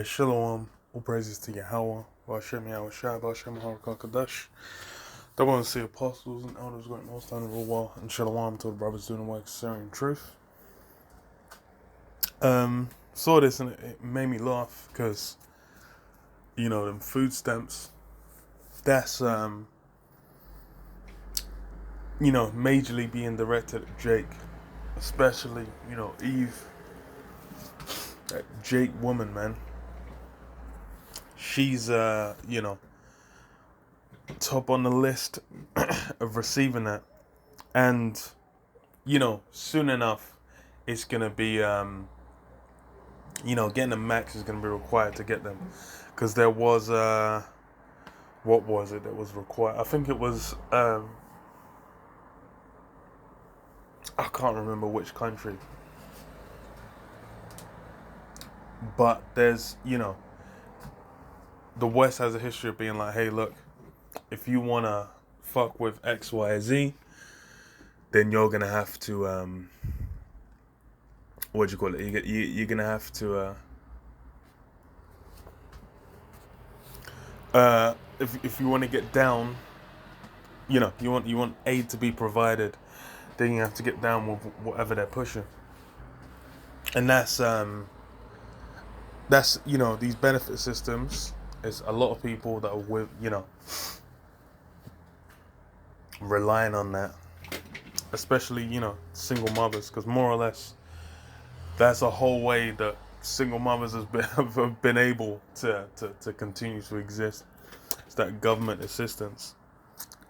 Shalom, all praises to Yahweh, Bashem Yahweh Shai, Bashem HaRakakadash. Double and see apostles and elders, great most honorable well, and Shalom to the brothers doing the work, sharing truth. Saw this and it made me laugh because, them food stamps, that's, majorly being directed at Jake, especially, Eve, that Jake woman, man. She's, top on the list of receiving that. And, soon enough, it's going to be, getting the max is going to be required to get them. Because there was, what was it that was required? I think it was, I can't remember which country. But there's, the West has a history of being like, hey, look, if you want to fuck with X, Y, Z, then you're going to have to, what do you call it? You're going to have to, if you want to get down, you want aid to be provided, then you have to get down with whatever they're pushing. And that's these benefit systems. It's a lot of people that are with, relying on that, especially, single mothers, because more or less that's a whole way that single mothers have been able to continue to exist. It's that government assistance.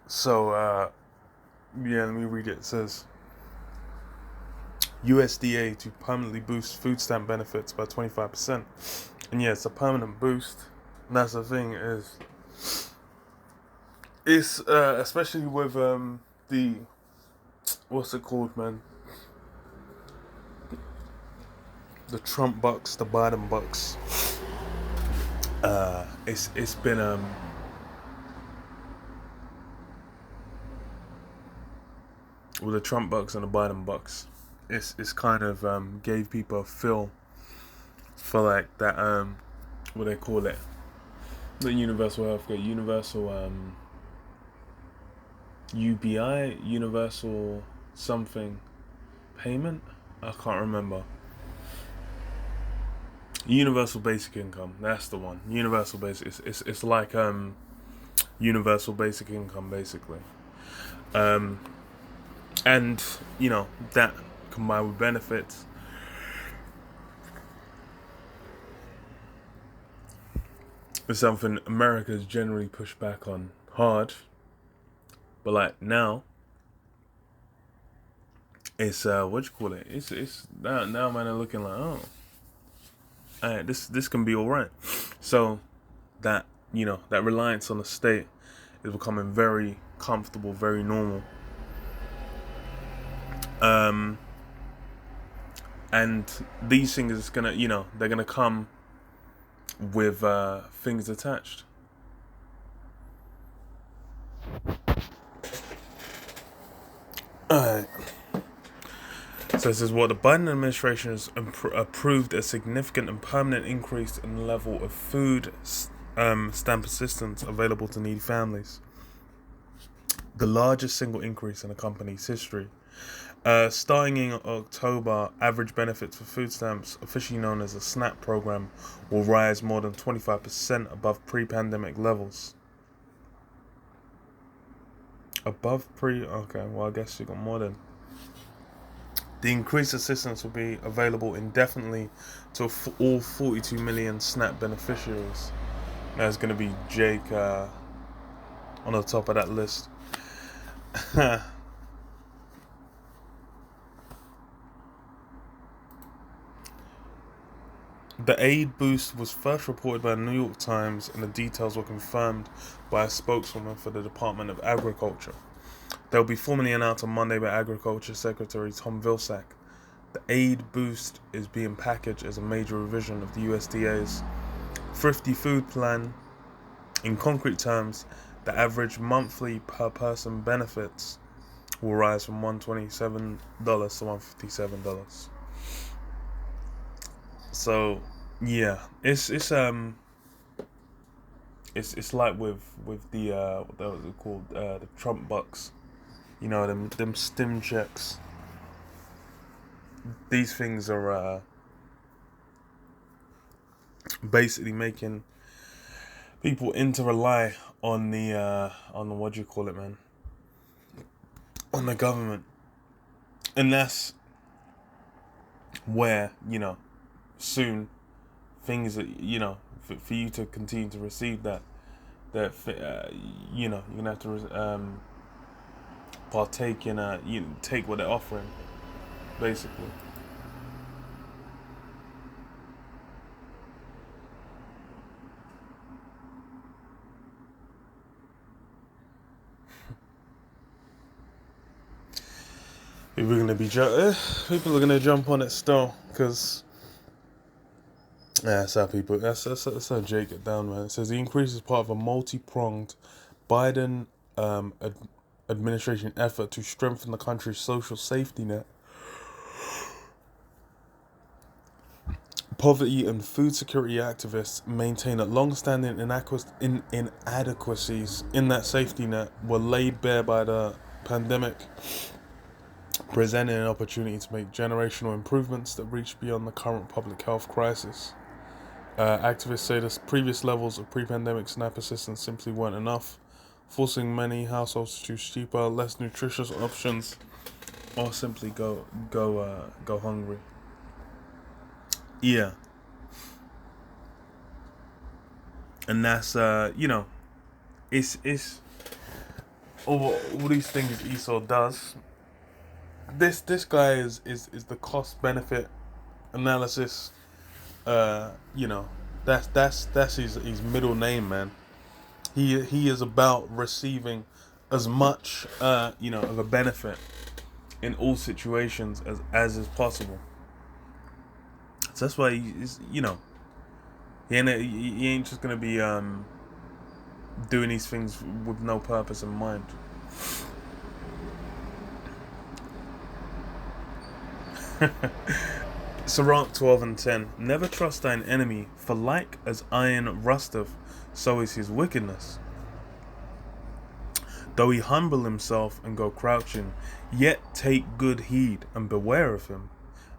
So, let me read it. It says, USDA to permanently boost food stamp benefits by 25%. And yeah, it's a permanent boost. And that's the thing it's especially with the, what's it called, man? The Trump bucks, the Biden bucks. It's been with the Trump bucks and the Biden bucks. It's kind of gave people a feel for like that what they call it, the universal healthcare, universal UBI, universal something payment. I can't remember. Universal basic income. That's the one. Universal basic. It's like universal basic income basically. And that combined with benefits, is something America's generally pushed back on hard. But like now, it's what you call it? It's now man are looking like, oh, alright, this can be alright. So that that reliance on the state is becoming very comfortable, very normal. And these things is gonna, they're gonna come with things attached. Alright. So this is what the Biden administration has approved a significant and permanent increase in the level of food stamp assistance available to needy families. The largest single increase in the company's history. Starting in October, average benefits for food stamps, officially known as a SNAP program, will rise more than 25% above pre-pandemic levels. Okay, well I guess you got more than. The increased assistance will be available indefinitely to all 42 million SNAP beneficiaries. There's going to be Jake on the top of that list. The aid boost was first reported by the New York Times, and the details were confirmed by a spokeswoman for the Department of Agriculture. They will be formally announced on Monday by Agriculture Secretary Tom Vilsack. The aid boost is being packaged as a major revision of the USDA's Thrifty Food Plan. In concrete terms, the average monthly per person benefits will rise from $127 to $157. So Yeah, it's like with the what that was it called, the Trump bucks. You know, them stim checks. These things are basically making people into rely on the, what do you call it, man, on the government, and that's where, soon things that, for you to continue to receive you're gonna have to partake in take what they're offering, basically. People are gonna be people are gonna jump on it still, because that's how people. That's how Jake get down, man. It says the increase is part of a multi-pronged Biden administration effort to strengthen the country's social safety net. Poverty and food security activists maintain that long-standing inadequacies in that safety net were laid bare by the pandemic, presenting an opportunity to make generational improvements that reach beyond the current public health crisis. Activists say the previous levels of pre-pandemic SNAP assistance simply weren't enough, forcing many households to choose cheaper, less nutritious options, or simply go hungry. Yeah, and that's it's all these things Esau does. This guy is the cost benefit analysis. You know, that's his middle name, man. He is about receiving as much of a benefit in all situations as is possible. So that's why he's, he ain't just gonna be doing these things with no purpose in mind. Sirach 12:10. Never trust thine enemy, for like as iron rusteth, so is his wickedness. Though he humble himself and go crouching, yet take good heed and beware of him,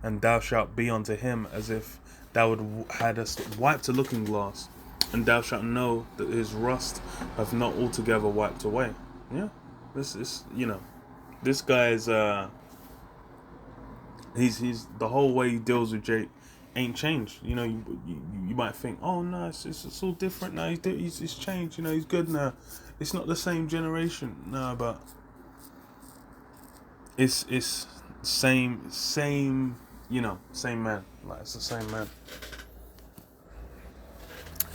and thou shalt be unto him as if thou hadst wiped a looking glass, and thou shalt know that his rust hath not altogether wiped away. Yeah, this is this guy is he's the whole way he deals with Jake ain't changed. You might think, oh no, it's all different now. He's changed. He's good now. It's not the same generation. No, but it's same same man. Like, it's the same man.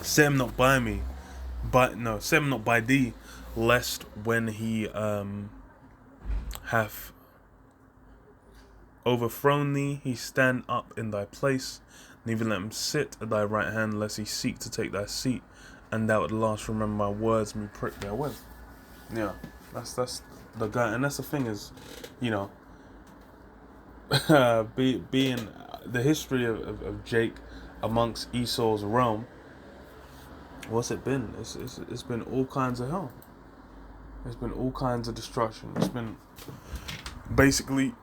Set him not by me, but no, set him not by thee, lest when he hath overthrown thee, he stand up in thy place, neither let him sit at thy right hand, lest he seek to take thy seat, and thou at last remember my words and be pricked therewith. Yeah, that's the guy, and that's the thing is, being the history of Jake amongst Esau's realm. What's it been? It's been all kinds of hell. It's been all kinds of destruction. It's been basically,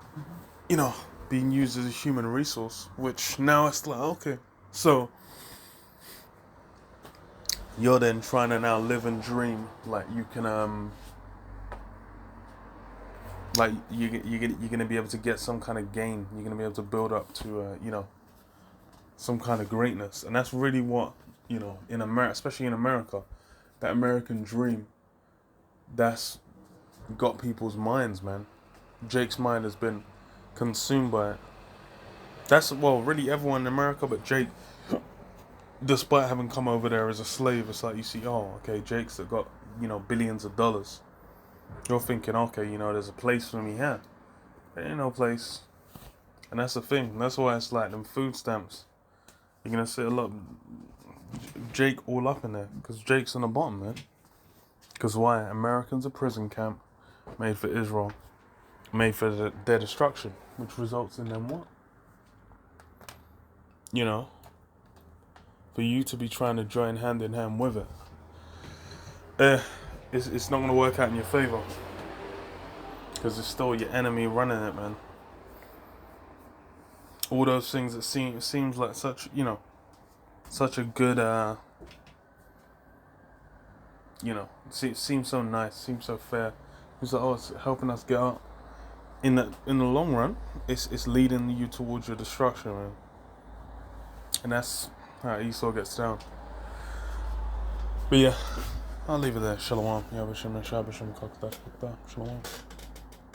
being used as a human resource, which now it's like, okay, so you're then trying to now live and dream like you can like you're gonna be able to get some kind of gain. You're gonna be able to build up to some kind of greatness, and that's really what in America, especially in America, that American dream. That's got people's minds, man. Jake's mind has been consumed by it. That's, well, really everyone in America, but Jake, despite having come over there as a slave, it's like you see, oh, okay, Jake's got billions of dollars. You're thinking, okay, there's a place for me here. There ain't no place. And that's the thing. That's why it's like them food stamps. You're gonna see a lot of Jake all up in there, because Jake's on the bottom, man. Because why? Americans a prison camp made for Israel, made for their destruction, which results in them what? for you to be trying to join hand in hand with it, it's not going to work out in your favor, because it's still your enemy running it, man. All those things that seems like such, such a good, seems so nice, seems so fair. It's like, oh, it's helping us get out. In the long run, it's leading you towards your destruction, man. And that's how Esau gets down. But yeah, I'll leave it there. Shalom. Shalom.